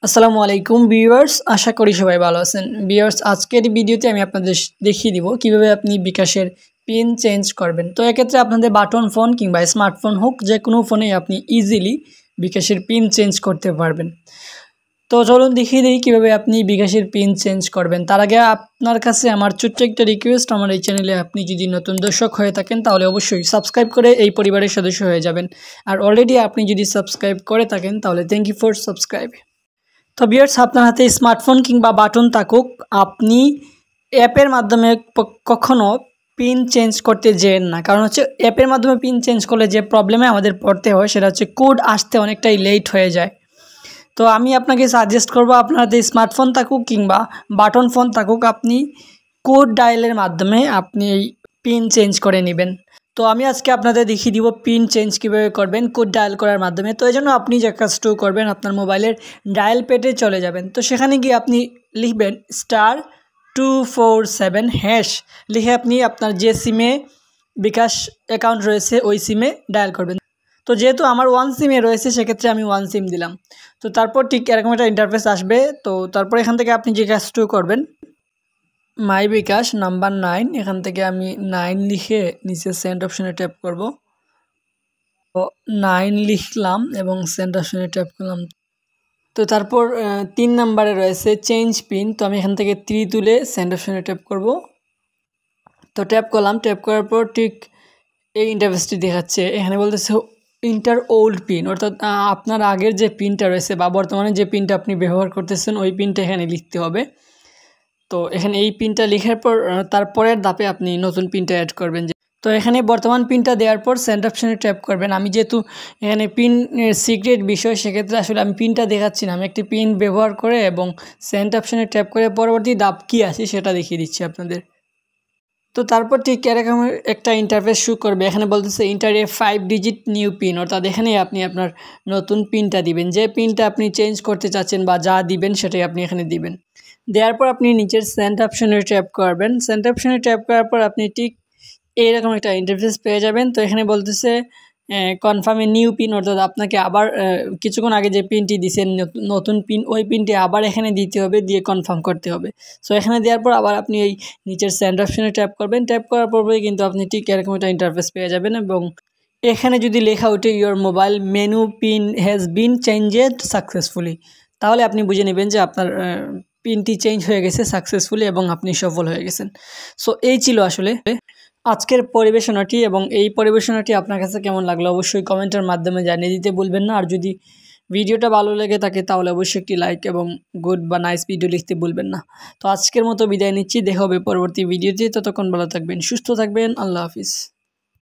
আসসালামু আলাইকুম ভিউয়ার্স, আশা করি সবাই ভালো আছেন। ভিউয়ার্স, আজকের এই ভিডিওতে আমি আপনাদের দেখিয়ে দিব কিভাবে আপনি বিকাশের পিন চেঞ্জ করবেন। তো এক্ষেত্রে আপনাদের বাটন ফোন কিংবা স্মার্টফোন হোক, যে কোনো ফোনেই আপনি ইজিলি বিকাশের পিন চেঞ্জ করতে পারবেন। তো চলুন দেখিয়ে দিই কীভাবে আপনি বিকাশের পিন চেঞ্জ করবেন। তার আগে আপনার কাছে আমার ছোট্ট একটা রিকোয়েস্ট, আমার এই চ্যানেলে আপনি যদি নতুন দর্শক হয়ে থাকেন তাহলে অবশ্যই সাবস্ক্রাইব করে এই পরিবারের সদস্য হয়ে যাবেন। আর অলরেডি আপনি যদি সাবস্ক্রাইব করে থাকেন তাহলে থ্যাংক ইউ ফর সাবস্ক্রাইব। তো ভিউয়ার্স, আপনার হাতে স্মার্টফোন কিংবা বাটন থাকুক, আপনি অ্যাপের মাধ্যমে কখনো পিন চেঞ্জ করতে যেন না। কারণ হচ্ছে অ্যাপের মাধ্যমে পিন চেঞ্জ করলে যে প্রবলেমে আমাদের পড়তে হয় সেটা হচ্ছে কোড আসতে অনেকটাই লেট হয়ে যায়। তো আমি আপনাকে সাজেস্ট করব, আপনার হাতে স্মার্টফোন থাকুক কিংবা বাটন ফোন থাকুক, আপনি কোড ডায়ালের মাধ্যমে আপনি এই পিন চেঞ্জ করে নেবেন। তো আমি আজকে আপনাদের দেখিয়ে দিব পিন চেঞ্জ কীভাবে করবেন কোড ডায়াল করার মাধ্যমে। তো এই জন্য আপনি যে কাজটা করবেন, আপনার মোবাইলের ডায়াল পেডে চলে যাবেন। তো সেখানে গিয়ে আপনি লিখবেন *247# লিখে আপনি আপনার যে সিমে বিকাশ অ্যাকাউন্ট রয়েছে ওই সিমে ডায়াল করবেন। তো যেহেতু আমার ওয়ান সিমে রয়েছে সেক্ষেত্রে আমি ওয়ান সিম দিলাম। তো তারপর ঠিক এরকম একটা ইন্টারফেস আসবে। তো তারপর এখান থেকে আপনি যে কাজটা করবেন, মাই বিকাশ নাম্বার 9, এখান থেকে আমি 9 লিখে নিচে সেন্ড অপশনে ট্যাপ করব। তো 9 লিখলাম এবং সেন্ড অপশনে ট্যাপ করলাম। তো তারপর 3 নাম্বারে রয়েছে চেঞ্জ পিন। তো আমি এখান থেকে 3 তুলে সেন্ড অপশনে ট্যাপ করব। তো ট্যাপ করলাম। ট্যাপ করার পর ঠিক এই ইন্টারফেসটি দেখাচ্ছে। এখানে বলতেছে ইন্টার ওল্ড পিন, অর্থাৎ আপনার আগের যে পিনটা রয়েছে বা বর্তমানে যে পিনটা আপনি ব্যবহার করতেছেন ওই পিনটা এখানে লিখতে হবে। তো এখানে এই পিনটা লেখার পর তারপরের ধাপে আপনি নতুন পিনটা অ্যাড করবেন। তো এখানে বর্তমান পিনটা দেওয়ার পর সেন্ড অপশনে ট্যাপ করবেন। আমি যেহেতু এখানে পিন সিক্রেট বিষয়, সেক্ষেত্রে আসলে আমি পিনটা দেখাচ্ছি না। আমি একটি পিন ব্যবহার করে এবং সেন্ড অপশনে ট্যাপ করে পরবর্তী ধাপ কী আছে সেটা দেখিয়ে দিচ্ছি আপনাদের। তো তারপর ঠিক এরকম একটা ইন্টারফেস শো করবে। এখানে বলতেছে ইন্টার এ 5 ডিজিট নিউ পিন, অর্থাৎ এখানে আপনি আপনার নতুন পিনটা দিবেন। যে পিনটা আপনি চেঞ্জ করতে চাচ্ছেন বা যা দিবেন সেটাই আপনি এখানে দিবেন। দেওয়ার পর আপনি নিচের সেন্ড অপশনে ট্যাপ করবেন। সেন্ড অপশনে ট্যাপ করার পর আপনি ঠিক এইরকম একটা ইন্টারফেস পেয়ে যাবেন। তো এখানে বলতেছে কনফার্ম এ নিউ পিন, অর্থাৎ আপনাকে আবার কিছুক্ষণ আগে যে পিনটি দিয়েছেন নতুন পিন, ওই পিনটি আবার এখানে দিতে হবে, দিয়ে কনফার্ম করতে হবে। সো এখানে দেওয়ার পর আবার আপনি এই নিচের সেন্ড অপশনে ট্যাপ করবেন। ট্যাপ করার পরই কিন্তু আপনি ঠিক এরকম একটা ইন্টারফেস পেয়ে যাবেন এবং এখানে যদি লেখা ওঠে your mobile menu pin has been changed successfully, তাহলে আপনি বুঝে নেবেন যে আপনার পিনটি চেঞ্জ হয়ে গেছে সাকসেসফুলি এবং আপনি সফল হয়ে গেছেন। সো এই ছিল আসলে আজকের পরিবেশনাটি, এবং এই পরিবেশনাটি আপনার কাছে কেমন লাগলো অবশ্যই কমেন্টের মাধ্যমে জানিয়ে দিতে ভুলবেন না। আর যদি ভিডিওটা ভালো লেগে থাকে তাহলে অবশ্যই একটি লাইক এবং গুড বা নাইস ভিডিও লিখতে ভুলবেন না। তো আজকের মতো বিদায় নিচ্ছি, দেখা হবে পরবর্তী ভিডিওতে। ততক্ষণ ভালো থাকবেন, সুস্থ থাকবেন, আল্লাহ হাফিজ।